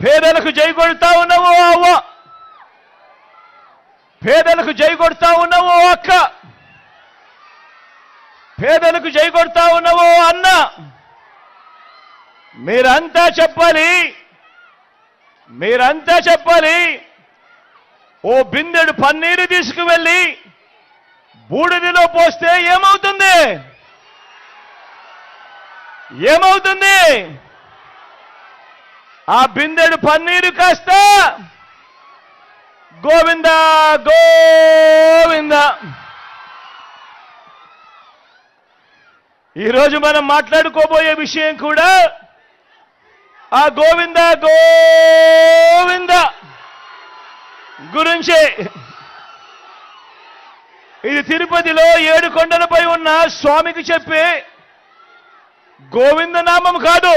పేదలకు జై కొడతా ఉన్నావు అవ్వ, పేదలకు జై కొడతా ఉన్నావు అక్క, పేదలకు జై కొడతా ఉన్నావు అన్న. మీరంతా చెప్పాలి, మీరంతా చెప్పాలి. ఓ బిందెడు పన్నీరు తీసుకువెళ్ళి బూడిదిలో పోస్తే ఏమవుతుంది? ఏమవుతుంది? ఆ బిందెడు పన్నీరు కాస్త గోవింద గోవింద. ఈరోజు మనం మాట్లాడుకోబోయే విషయం కూడా ఆ గోవింద గోవింద గురించే. ఇది తిరుపతిలో 7 కొండలపై ఉన్న స్వామికి చెప్పే గోవింద నామం కాదు.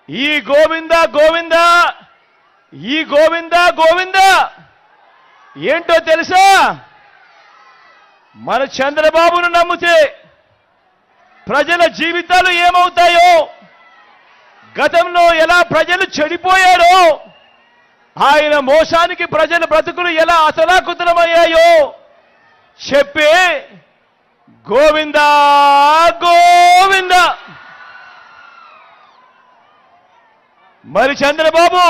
ఈ గోవింద గోవింద, ఈ గోవింద గోవింద ఏంటో తెలుసా? మన చంద్రబాబును నమ్మితే ప్రజల జీవితాలు ఏమవుతాయో, గతంలో ఎలా ప్రజలు చెడిపోయారో, ఆయన మోసానికి ప్రజల బ్రతుకులు ఎలా అతలాకుతలమయ్యాయో చెప్పే గోవింద గోవింద. మరి చంద్రబాబు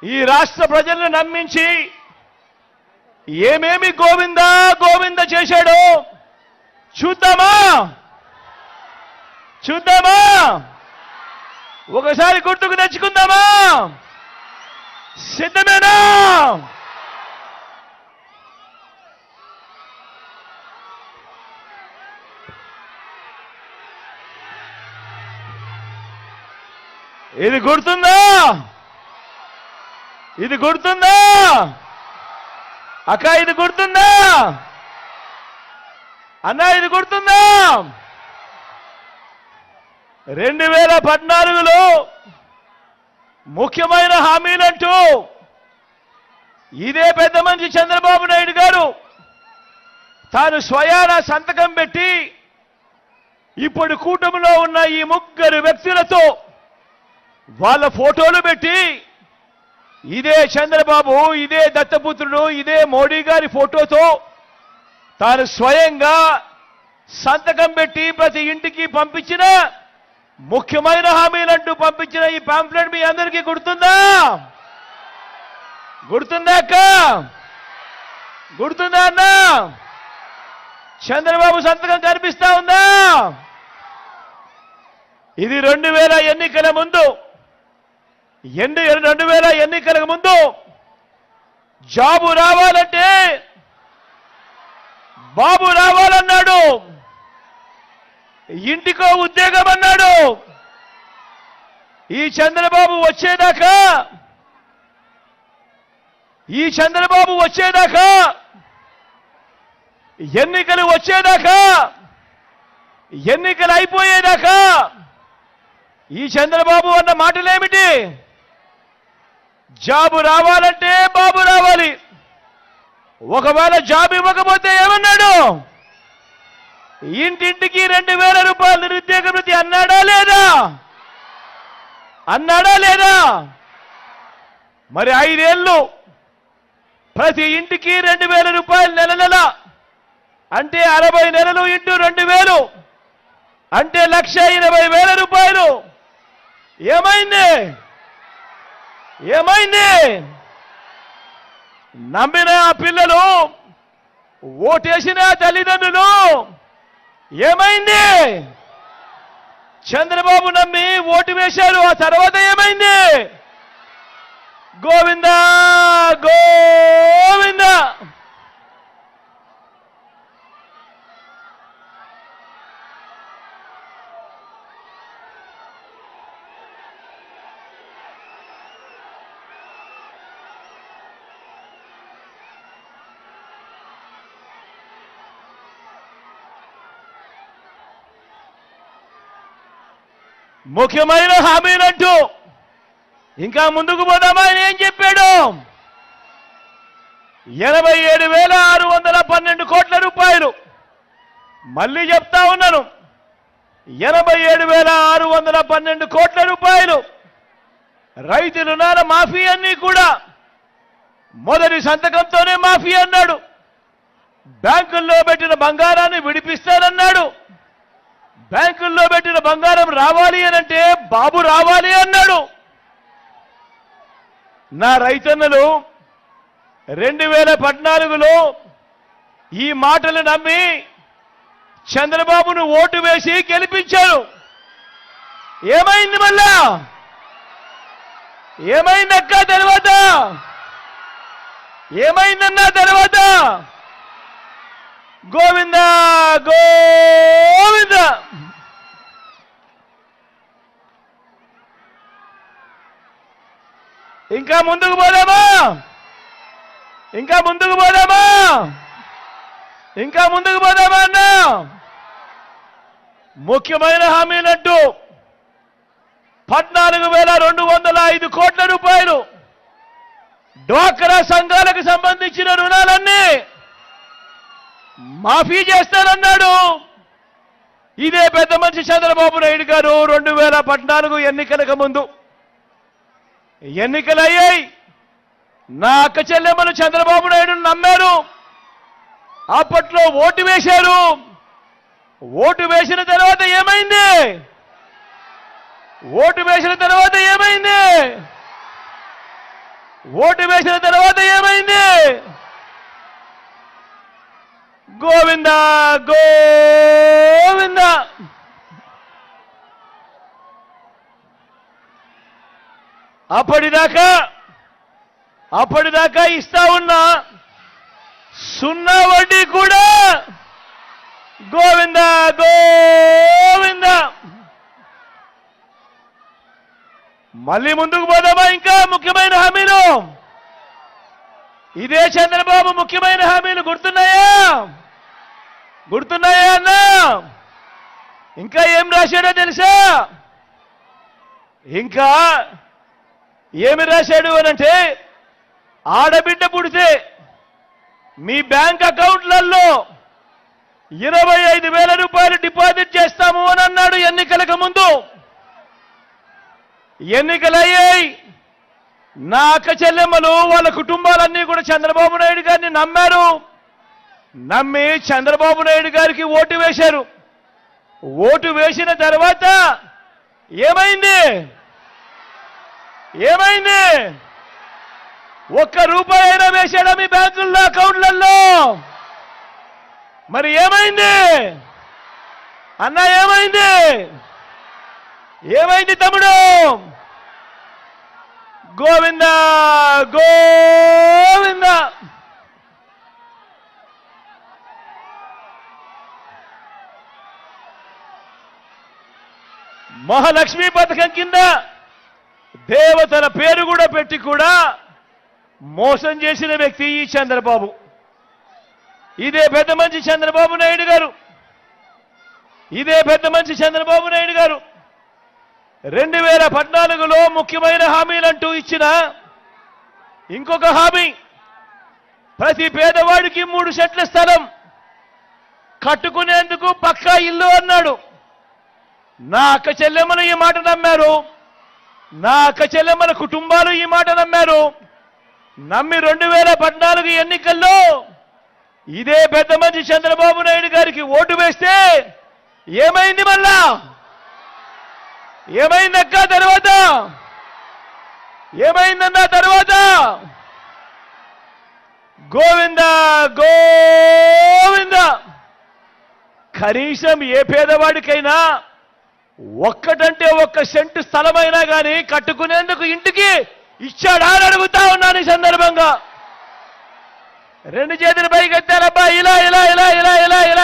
ఈ రాష్ట్ర ప్రజలను నమ్మించి ఏమేమి గోవింద గోవింద చేశాడో చూద్దామా? చూద్దామా? ఒకసారి గుర్తుకు తెచ్చుకుందామా? సిద్ధమేనా? ఇది గుర్తుందా? ఇది గుర్తుందా అక్క? ఇది గుర్తుందా అన్న? ఇది గుర్తుందా? 2014లో ముఖ్యమైన హామీలంటూ ఇదే పెద్ద మనిషి చంద్రబాబు నాయుడు గారు తాను స్వయాన సంతకం పెట్టి ఇప్పుడు కూటమిలో ఉన్న ఈ 3 వ్యక్తులతో వాళ్ళ ఫోటోలు పెట్టి, ఇదే చంద్రబాబు, ఇదే దత్తపుత్రుడు, ఇదే మోడీ గారి ఫోటోతో తాను స్వయంగా సంతకం పెట్టి ప్రతి ఇంటికి పంపించిన ముఖ్యమైన హామీలంటూ పంపించిన ఈ పాంప్లెట్ మీ అందరికీ గుర్తుందా? గుర్తుందా అక్క? గుర్తుందా అన్న? చంద్రబాబు సంతకం కనిపిస్తా ఉందా? ఇది 2000 ఎన్నికల ముందు, 2000 ఎన్నికలకు ముందు జాబు రావాలంటే బాబు రావాలన్నాడు, ఇంటికో ఉద్యోగం అన్నాడు. ఈ చంద్రబాబు వచ్చేదాకా, ఈ చంద్రబాబు వచ్చేదాకా, ఎన్నికలు వచ్చేదాకా, ఎన్నికలు అయిపోయేదాకా ఈ చంద్రబాబు అన్న మాటలేమిటి? జాబు రావాలంటే బాబు రావాలి. ఒకవేళ జాబ్ ఇవ్వకపోతే ఏమన్నాడు? ఇంటింటికి 2000 రూపాయలు నిరుద్యోగ వృత్తి అన్నాడా లేదా? అన్నాడా లేదా? మరి 5 ఏళ్ళు ప్రతి ఇంటికి 2000 రూపాయలు నెల నెల అంటే 60 నెలలు ఇంటూ 2000 అంటే 1,80,000 రూపాయలు. ఏమైంది? ఏమైంది? నమ్మిన పిల్లలు, ఓటేసిన తల్లిదండ్రులు ఏమైంది? చంద్రబాబు నమ్మి ఓటు వేశారు, ఆ తర్వాత ఏమైంది? గోవింద గోవింద. ముఖ్యమైన హామీలంటూ ఇంకా ముందుకు పోదామా? ఆయన ఏం చెప్పాడు? 87,612 కోట్ల రూపాయలు. మళ్ళీ చెప్తా ఉన్నాను, 87,612 కోట్ల రూపాయలు రైతు రుణాల మాఫీ అన్ని కూడా మొదటి సంతకంతోనే మాఫీ అన్నాడు. బ్యాంకుల్లో పెట్టిన బంగారాన్ని విడిపిస్తానన్నాడు. బ్యాంకుల్లో పెట్టిన బంగారం రావాలి అనంటే బాబు రావాలి అన్నాడు. నా రైతన్నలు 2014లో ఈ మాటలు నమ్మి చంద్రబాబును ఓటు వేసి గెలిపించారు. ఏమైంది మళ్ళా? ఏమైందక్క తర్వాత? ఏమైందన్నా తర్వాత? గోవింద గోవింద. ఇంకా ముందుకు పోదామా? ఇంకా ముందుకు పోదామా? ఇంకా ముందుకు పోదామా అన్నా? ముఖ్యమైన హామీలంటూ 14,205 కోట్ల రూపాయలు డ్వాక్రా సంఘాలకు సంబంధించిన రుణాలన్నీ మాఫీ చేస్తానన్నాడు. ఇదే పెద్ద మనిషి చంద్రబాబు నాయుడు గారు 2014 ఎన్నికలకు ముందు ఎన్నికలయ్యాయి. నా అక్క చెల్లెమ్మలు చంద్రబాబు నాయుడును నమ్మారు. అప్పట్లో ఓటు వేశారు. ఓటు వేసిన తర్వాత ఏమైంది? ఓటు వేసిన తర్వాత ఏమైంది? ఓటు వేసిన తర్వాత ఏమైంది? గోవింద గోవింద. అప్పటిదాకా ఇస్తా ఉన్నా సున్నా వడ్డీ కూడా గోవింద గోవింద. మళ్ళీ ముందుకు పోదామా? ఇంకా ముఖ్యమైన హామీలు ఇదే చంద్రబాబు ముఖ్యమైన హామీలు గుర్తున్నాయా? గుర్తున్నాయా అన్నా? ఇంకా ఏం రాశాడో తెలుసా? ఇంకా ఏమి రాశాడు అనంటే, ఆడబిడ్డ పుడితే మీ బ్యాంక్ అకౌంట్లలో 25,000 రూపాయలు డిపాజిట్ చేస్తాము అని అన్నాడు ఎన్నికలకు ముందు. ఎన్నికలయ్యాయి. నా అక్క చెల్లెమ్మలు వాళ్ళ కుటుంబాలన్నీ కూడా చంద్రబాబు నాయుడు గారిని నమ్మారు. నమ్మి చంద్రబాబు నాయుడు గారికి ఓటు వేశారు. ఓటు వేసిన తర్వాత ఏమైంది? ఏమైంది? ₹1 అయినా వేశాడా మీ బ్యాంకుల్లో అకౌంట్లలో? మరి ఏమైంది అన్నా? ఏమైంది? ఏమైంది తమ్ముడు? గోవింద గోవింద. మహాలక్ష్మి పథకం కింద దేవతల పేరు కూడా పెట్టి కూడా మోసం చేసిన వ్యక్తి ఈ చంద్రబాబు. ఇదే పెద్ద మంచి చంద్రబాబు నాయుడు గారు. ఇదే పెద్ద మంచి చంద్రబాబు నాయుడు గారు 2014లో ముఖ్యమైన హామీలంటూ ఇచ్చిన ఇంకొక హామీ, ప్రతి పేదవాడికి 3 సెంట్ల స్థలం కట్టుకునేందుకు పక్కా ఇల్లు అన్నాడు. నా అక్క చెల్లెమ్మలు ఈ మాట నమ్మారు. నా అక్క చెల్లెమ్మల కుటుంబాలు ఈ మాట నమ్మారు. నమ్మి 2014 ఎన్నికల్లో ఇదే పెద్ద మంచి చంద్రబాబు నాయుడు గారికి ఓటు వేస్తే ఏమైంది? మళ్ళా ఏమైందక్క తర్వాత? ఏమైందన్న తర్వాత? గోవింద గోవింద. కనీసం ఏ పేదవాడికైనా ఒక్కటంటే 1 సెంటు స్థలమైనా కానీ కట్టుకునేందుకు ఇంటికి ఇచ్చాడా అని అడుగుతా ఉన్నాను ఈ సందర్భంగా. 2 చేతులు పైకి ఎత్తారబ్బా. ఇలా ఇలా ఇలా ఇలా ఇలా ఇలా